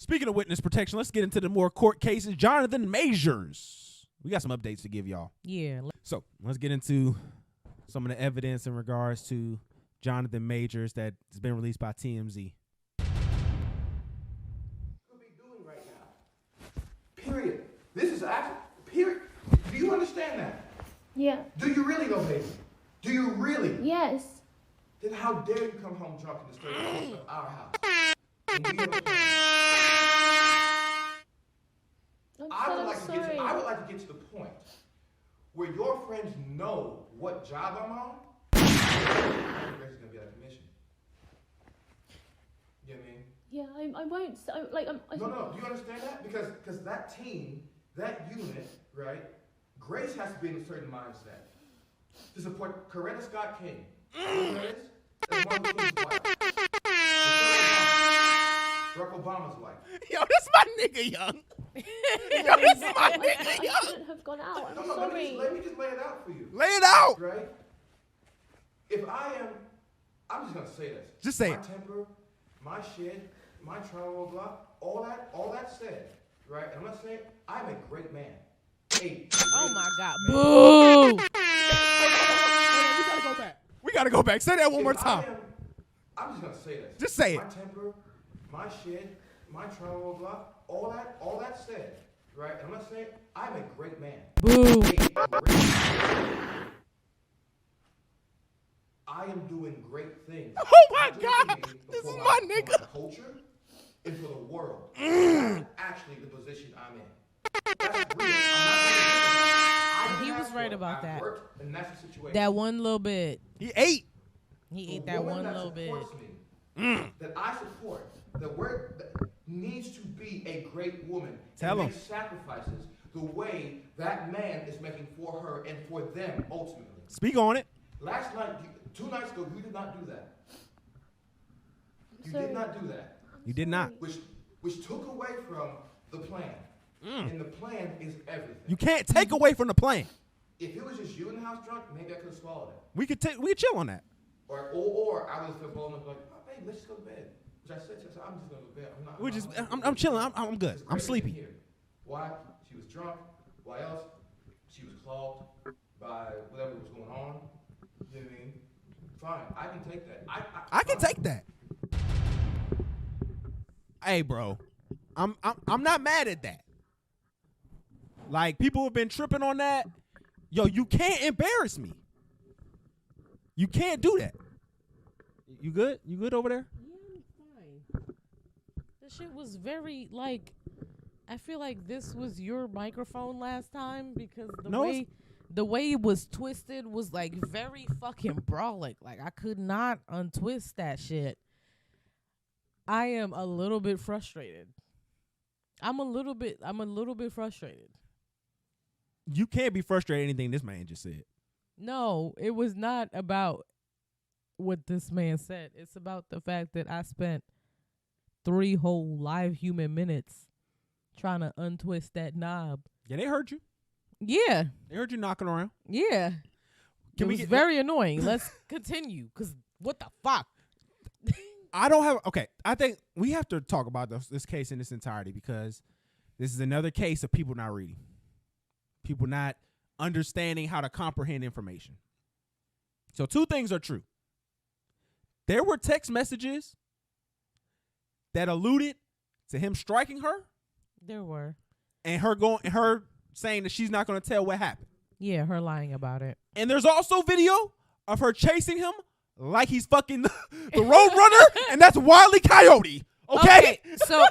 Speaking of witness protection, let's get into the more court cases. Jonathan Majors. We got some updates to give y'all. Yeah. So let's get into some of the evidence in regards to Jonathan Majors that has been released by TMZ. Period. This is actually, period. Do you understand that? Yeah. Do you really though, baby? Do you really? Yes. Then how dare you come home drunk and disturb the peace of our house? And we have a plan. I would like to get to the point where your friends know what job I'm on. Grace is gonna be out of commission. You know what I mean? Yeah, I won't. No. Do you understand that? Because that team, that unit, right? Grace has to be in a certain mindset to support Coretta Scott King. You know who that is? That's Martin Luther King's wife. Barack Obama's wife. Yo, that's my nigga, Young. Yo, that's my nigga, I Young. shouldn't have gone out. I'm No, sorry. let me just lay it out for you. Lay it out. Right? If I'm just gonna say this. Just say my it. temper, my shit, my trauma, blah, all that said, right? And I'm gonna say I'm a great man. Oh my God. Boo. We gotta go back. Say that one more time. I'm just gonna say this. Just say it. My temper, my shit, my trauma, blah, all that said, right? And I'm gonna say I'm a great man. Boo. I am doing great things. Oh my Not just for God. me, but This for is my for nigga. my culture and for the world. That's actually the position I'm in. That's real. He was right about I've that. worked, and that's the situation. That one little bit. He ate. He ate The that woman one little bit. supports me, that I support, that needs to be a great woman. Tell and him. make sacrifices the way that man is making for her and for them ultimately. Speak on it. Last night, 2 nights ago, you did not do that. You Sorry. did not do that. You did not. Which took away from the plan. And the plan is everything. You can't take away from the plan. If it was just you in the house drunk, maybe I could have swallowed it. We could chill on that. Or I would have been bold enough like, oh, babe, let's just go to bed. Which I said, I'm just going to go to bed. I'm chilling. I'm good. It's I'm crazy sleepy. here. Why? She was drunk. Why else? She was clogged by whatever was going on. You know what I mean? Fine. I can take that. I can take that. Hey, bro, I'm not mad at that. Like, people have been tripping on that. Yo, you can't embarrass me. You can't do that. You good? You good over there? Yeah, I'm fine. The shit was very, like, I feel like this was your microphone last time because the way it was twisted was, like, very fucking brolic. Like, I could not untwist that shit. I am a little bit frustrated. I'm a little bit frustrated. You can't be frustrated at anything this man just said. No, it was not about what this man said. It's about the fact that I spent 3 whole live human minutes trying to untwist that knob. Yeah, they heard you. Yeah. They heard you knocking around. Yeah. It was very annoying. Let's continue, because what the fuck? I don't have. Okay, I think we have to talk about this case in its entirety because this is another case of people not reading, people not understanding how to comprehend information. So 2 things are true. There were text messages that alluded to him striking her. There were. And her saying that she's not going to tell what happened. Yeah, her lying about it. And there's also video of her chasing him like he's fucking the Road Runner, and that's Wile E. Coyote. Okay? So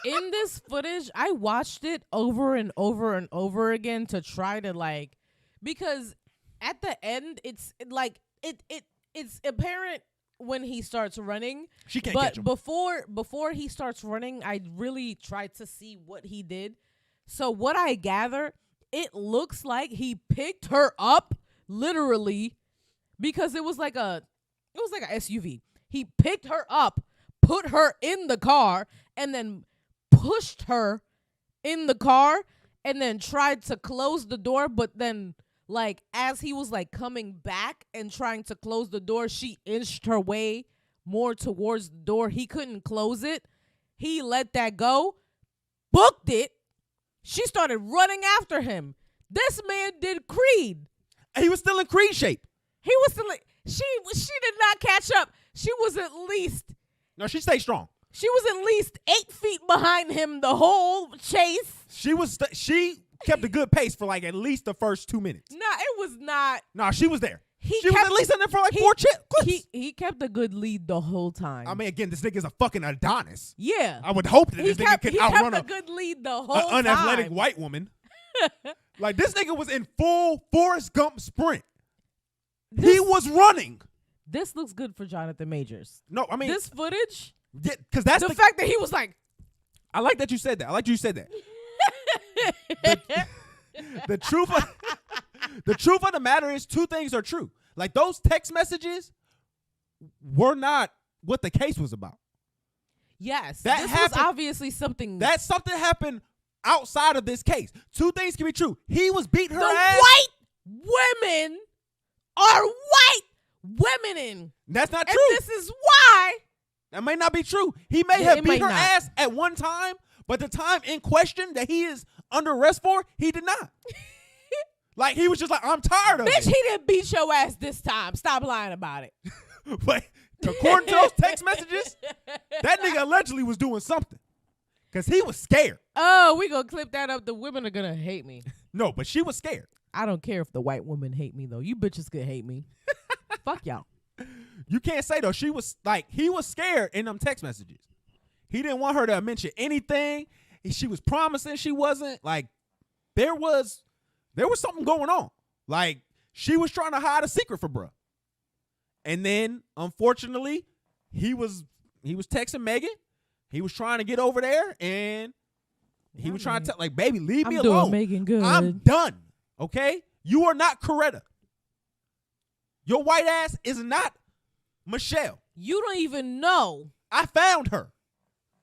in this footage, I watched it over and over and over again to try to, like, because at the end it's like it's apparent when he starts running. She can't catch him. Before he starts running, I really tried to see what he did. So what I gather, it looks like he picked her up literally, because it was like a SUV. He picked her up, put her in the car, and then pushed her in the car, and then tried to close the door, but then, like, as he was, like, coming back and trying to close the door, she inched her way more towards the door. He couldn't close it. He let that go, booked it. She started running after him. This man did Creed. He was still in Creed shape. He was still. She did not catch up. She was at least. No, she stayed strong. She was at least 8 feet behind him the whole chase. She kept a good pace for like at least the first 2 minutes. Nah, it was not. No, she was there. He She was kept- at least in there for like he- 4 clips. He kept a good lead the whole time. I mean, again, this nigga's a fucking Adonis. yeah. I would hope that He this nigga kept could outrun a good lead the whole an unathletic time. white woman. Like, this nigga was in full Forrest Gump sprint. He was running. This looks good for Jonathan Majors. No, I mean, This footage, because that's the fact that he was like, I like that you said that. I like you said that. The truth of the matter is, two things are true. Like, those text messages were not what the case was about. yes, That this happened- was obviously something. That something happened outside of this case. Two things can be true. He was beating her the ass. white women are white women. That's not And true. this is why. That may not be true. He may Yeah, have it beat might her not. ass at one time, but the time in question that he is under arrest for, he did not. Like, he was just like, I'm tired of Bitch, he it. didn't beat your ass this time. Stop lying about it. But according to those text messages, that nigga allegedly was doing something. Because he was scared. Oh, we gonna clip that up. The women are gonna hate me. No, but she was scared. I don't care if the white women hate me though. You bitches could hate me. Fuck y'all. You can't say, though, she was like, he was scared in them text messages. He didn't want her to mention anything. She was promising she wasn't. Like, there was something going on. Like, she was trying to hide a secret for bruh. And then, unfortunately, he was texting Megan. He was trying to get over there, and he was trying to tell, like, baby, leave me I'm doing alone. Megan good. I'm done. Okay? You are not Coretta. Your white ass is not Michelle. You don't even know. I found her.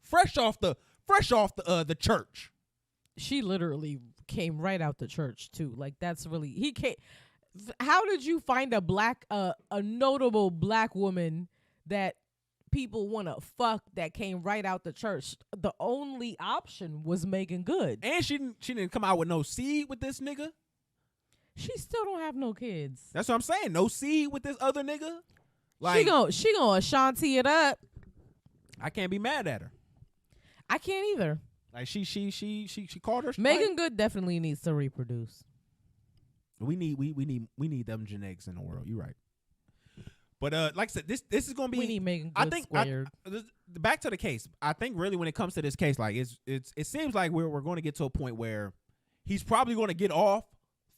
Fresh off the church. She literally came right out the church too. Like that's really he can't. How did you find a notable black woman that people want to fuck that came right out the church? The only option was Megan Good. And she didn't come out with no seed with this nigga. She still don't have no kids. That's what I'm saying. No seed with this other nigga. Like, She gonna Ashanti it up. I can't be mad at her. I can't either. Like she called her. Megan Good definitely needs to reproduce. We need them genetics in the world. You're right. But like I said, this is gonna be. We need Megan Good I think squared. back to the case. I think really when it comes to this case, like it seems like we're going to get to a point where he's probably going to get off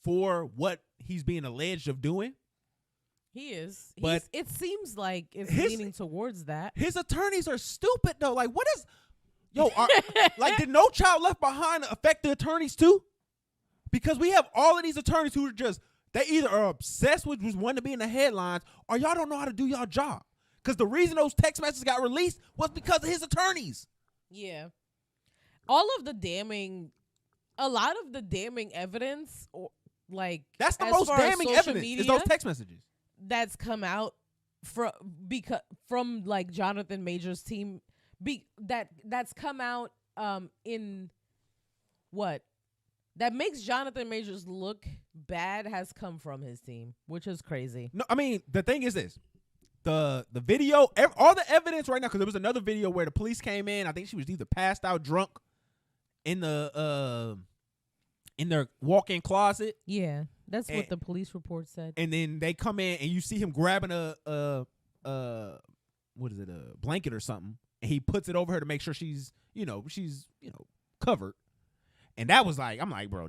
for what he's being alleged of doing. He is. But it seems like it's his- leaning towards that. His attorneys are stupid though. Like, what is, like, did No Child Left Behind affect the attorneys too? Because we have all of these attorneys who are just, they either are obsessed with just wanting to be in the headlines, or y'all don't know how to do y'all job. Because the reason those text messages got released was because of his attorneys. Yeah. A lot of the damning evidence, or like That's the as most far as damning social evidence is media those text messages. that's come out from like Jonathan Majors' team, that's come out in what that makes Jonathan Majors look bad has come from his team, which is crazy. No, I mean, the thing is this. The video, all the evidence right now, because there was another video where the police came in. I think she was either passed out drunk in their walk-in closet. Yeah, that's And- what the police report said. And then they come in and you see him grabbing a blanket or something, and he puts it over her to make sure she's covered. And that was like, I'm like, bro,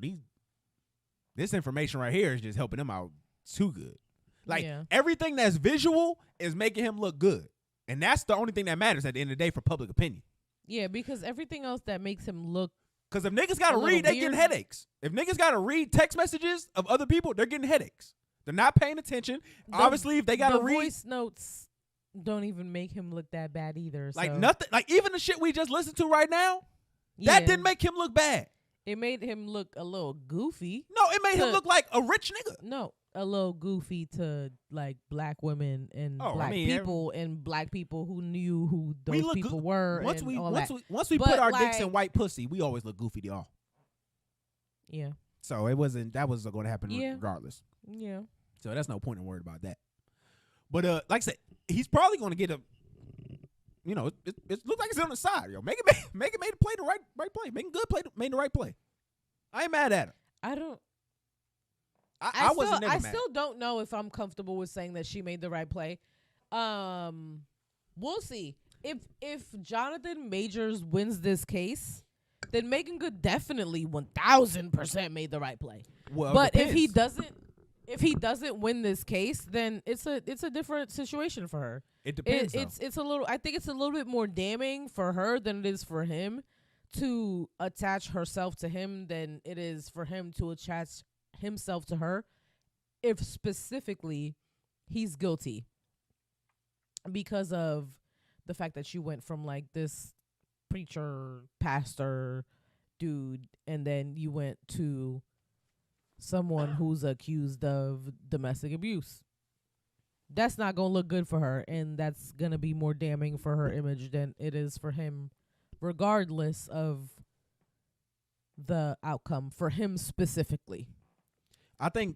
this information right here is just helping him out too good. Like, Yeah. everything that's visual is making him look good. And that's the only thing that matters at the end of the day for public opinion. Yeah, because everything else that makes him look Because if niggas got to A little read, they weird. getting headaches. If niggas got to read text messages of other people, they're getting headaches. They're not paying attention. Obviously, if they got to the read, voice notes don't even make him look that bad either. like so. nothing, like even the shit we just listened to right now, that Yeah. didn't make him look bad. It made him look a little goofy. No, it made him To- look like a rich nigga. No, a little goofy to like black women and black people who knew who those people were. Once we put our dicks like, in white pussy, we always look goofy to y'all. Yeah. So that was going to happen regardless. Yeah. So that's no point in worrying about that. But like I said, he's probably going to get a. You know, it looks like it's on the side, yo. Make it made the play the right play. Making good play made the right play. I ain't mad at him. I don't. I wasn't never I mad. still don't know if I'm comfortable with saying that she made the right play. We'll see. If Jonathan Majors wins this case, then Megan Good definitely 1000% made the right play. Well, but if he doesn't win this case, then it's a different situation for her. It depends. It's a little. I think it's a little bit more damning for her than it is for him to attach herself to him than it is for him to attach himself to her. If specifically he's guilty because of the fact that you went from like this preacher, pastor dude, and then you went to someone who's accused of domestic abuse. That's not going to look good for her, and that's going to be more damning for her image than it is for him, regardless of the outcome for him specifically. I think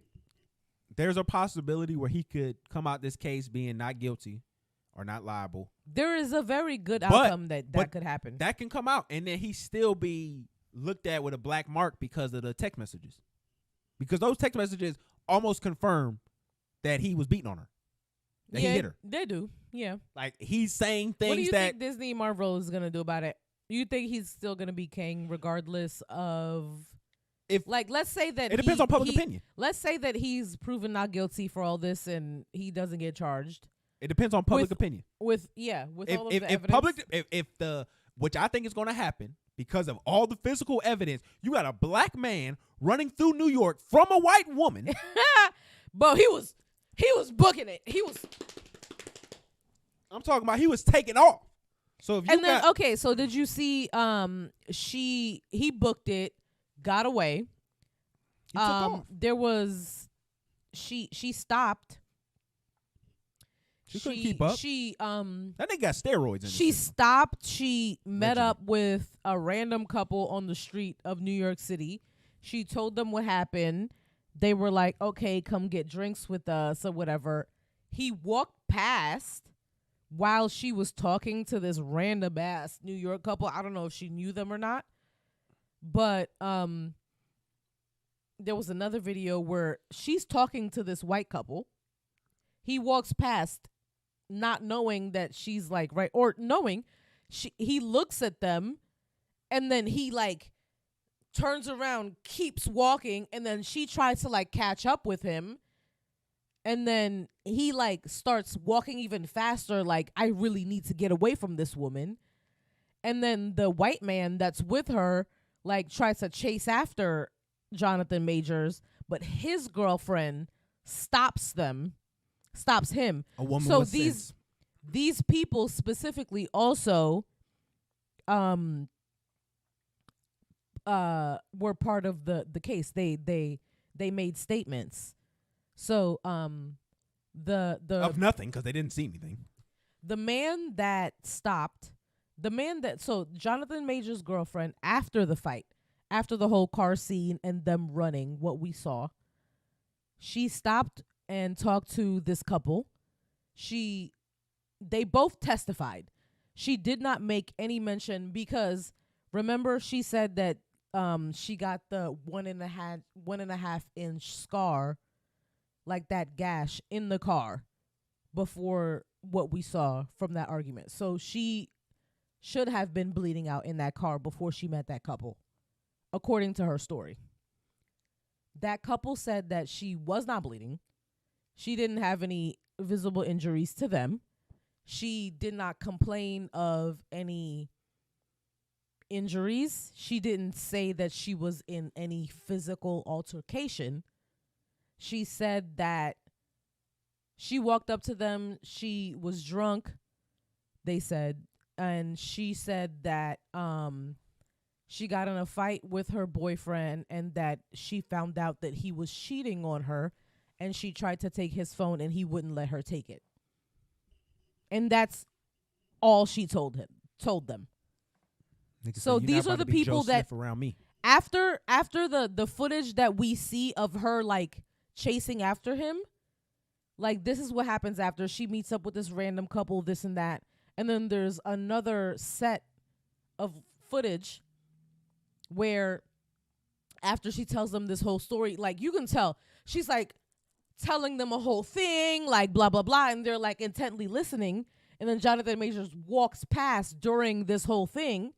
there's a possibility where he could come out this case being not guilty or not liable. There is a very good outcome that could happen. That can come out, and then he still be looked at with a black mark because of the text messages. Because those text messages almost confirm that he was beating on her. That he hit her. They do. Yeah. Like, he's saying things that... What do you think Disney Marvel is going to do about it? You think he's still going to be king regardless of... let's say that it depends on public opinion. Let's say that he's proven not guilty for all this and he doesn't get charged. It depends on public opinion. All of the evidence. Which I think is going to happen because of all the physical evidence, you got a black man running through New York from a white woman. But he was booking it. I'm talking about he was taking off. So if you so did you see he booked it, got away. He took off. There was she stopped. She couldn't keep up. That nigga got steroids in She stopped. She met up with a random couple on the street of New York City. She told them what happened. They were like, okay, come get drinks with us or whatever. He walked past while she was talking to this random ass New York couple. I don't know if she knew them or not. But there was another video where she's talking to this white couple. He walks past not knowing that she's like, right, or knowing. He looks at them and then he like turns around, keeps walking, and then she tries to like catch up with him. And then he like starts walking even faster, like, I really need to get away from this woman. And then the white man that's with her like tries to chase after Jonathan Majors, but his girlfriend stops him. A woman so with these sense. These people specifically also were part of the case. They made statements. So the of nothing because they didn't see anything. The man that stopped, so Jonathan Major's girlfriend, after the fight, after the whole car scene and them running, what we saw, she stopped and talked to this couple. They both testified. She did not make any mention because remember she said that she got the 1.5 inch scar, like that gash in the car before what we saw from that argument. So she should have been bleeding out in that car before she met that couple, according to her story. That couple said that she was not bleeding. She didn't have any visible injuries to them. She did not complain of any injuries. She didn't say that she was in any physical altercation. She said that she walked up to them. She was drunk, they said. And she said that she got in a fight with her boyfriend and that she found out that he was cheating on her. and she tried to take his phone and he wouldn't let her take it. And that's all she told them. Nigga So said, "You're these not are about the to be people Joe that Smith around me." after the footage that we see of her like chasing after him, like this is what happens after she meets up with this random couple, this and that. And then there's another set of footage where after she tells them this whole story, like you can tell she's like telling them a whole thing, like blah blah blah, and they're like intently listening. And then Jonathan Majors walks past during this whole thing,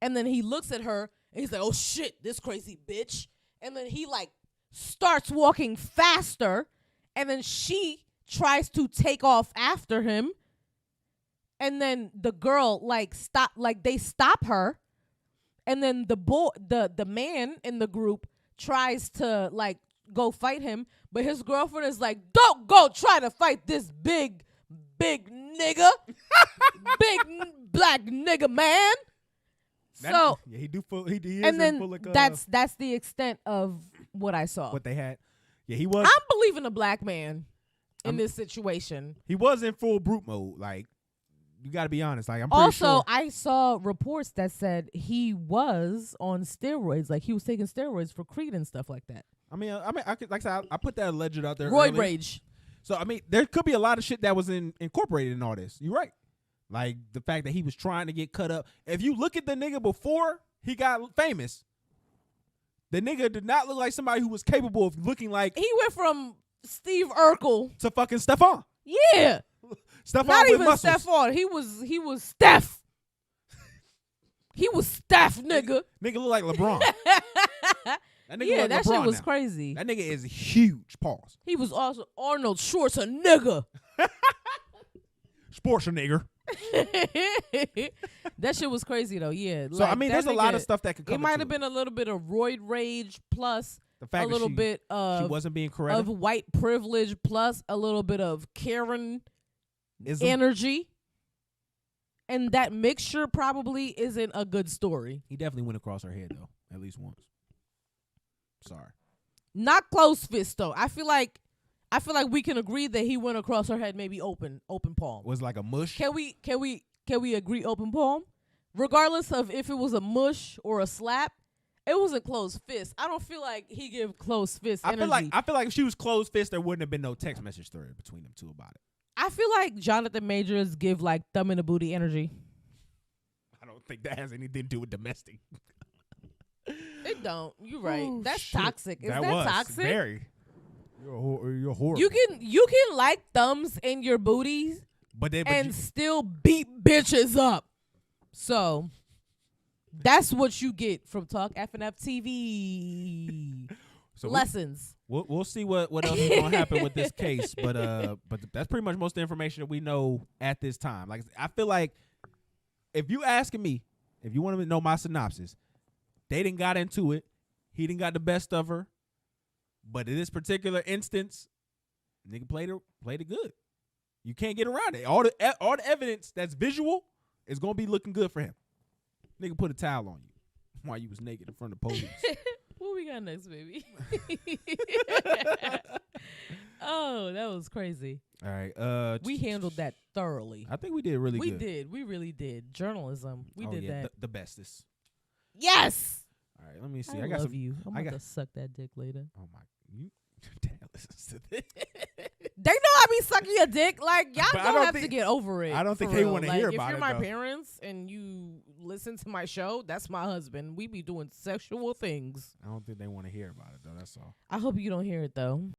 and then he looks at her and he's like, "Oh shit, this crazy bitch!" And then he like starts walking faster, and then she tries to take off after him, and then the girl they stop her. And then the man in the group tries to like go fight him, but his girlfriend is like, "Don't go try to fight this big nigga, black nigga man." So he do full. He is and in then full of, that's the extent of what I saw. what they had. Yeah, he was. I'm believing a black man in I'm- this situation. He was in full brute mode. Like, you got to be honest. Like, I'm pretty Also, sure. I saw reports that said he was on steroids, like he was taking steroids for Creed and stuff like that. I mean, I could, like I said, I put that alleged out there. Roid early. rage. So I mean, there could be a lot of shit that was incorporated in all this. You're right. Like the fact that he was trying to get cut up. If you look at the nigga before he got famous, the nigga did not look like somebody who was capable of looking like He went from Steve Urkel. to fucking Stephon. Yeah. Stephon Not with even muscles. Stephon. He was Steph. He was Steph, nigga. Nigga look like LeBron. That nigga Yeah, look like that LeBron shit was now. crazy. That nigga is huge. Pause. He was also Arnold Schwarzenegger. Sports nigger. That shit was crazy though. Yeah. So I mean, there's a lot of stuff that could come. It might into have been a little bit of roid rage plus the fact a little that bit she of wasn't being correct. of white privilege plus a little bit of Karen Ism. energy. And that mixture probably isn't a good story. He definitely went across her head though, at least once. Sorry. Not close fist though. I feel like we can agree that he went across her head, maybe open palm. Was like a mush. Can we agree open palm? Regardless of if it was a mush or a slap, it wasn't closed fist. I don't feel like he give closed fist energy. I feel like if she was closed fist, there wouldn't have been no text message thread between them two about it. I feel like Jonathan Majors give like thumb in the booty energy. I don't think that has anything to do with domestic. It don't. You're right. Oh, That's shit. toxic. Is that was toxic? Very. You're horrible. You can like thumbs in your booties but and still beat bitches up. So that's what you get from Talk FNF TV. so Lessons. we'll see what else is gonna happen with this case. But that's pretty much most of the information that we know at this time. Like I feel like if you asking me, if you want to know my synopsis, they didn't got into it. He didn't got the best of her. But in this particular instance, nigga played it good. You can't get around it. All the evidence that's visual is gonna be looking good for him. Nigga put a towel on you while you was naked in front of police. What we got next, baby? Oh, that was crazy. All right. We handled that thoroughly. I think we did really We good. did. We really did. Journalism. We did that. The bestest. Yes. All right, let me see. I got love some. you. I'm I about got- to suck that dick later. Oh my! You dad listens to this. They know I be sucking your dick. Like, y'all But I don't don't have to think- get over it. I don't think for they real. wanna Like, hear if about you're it, my though. parents and you listen to my show, that's my husband. We be doing sexual things. I don't think they want to hear about it though. That's all. I hope you don't hear it though.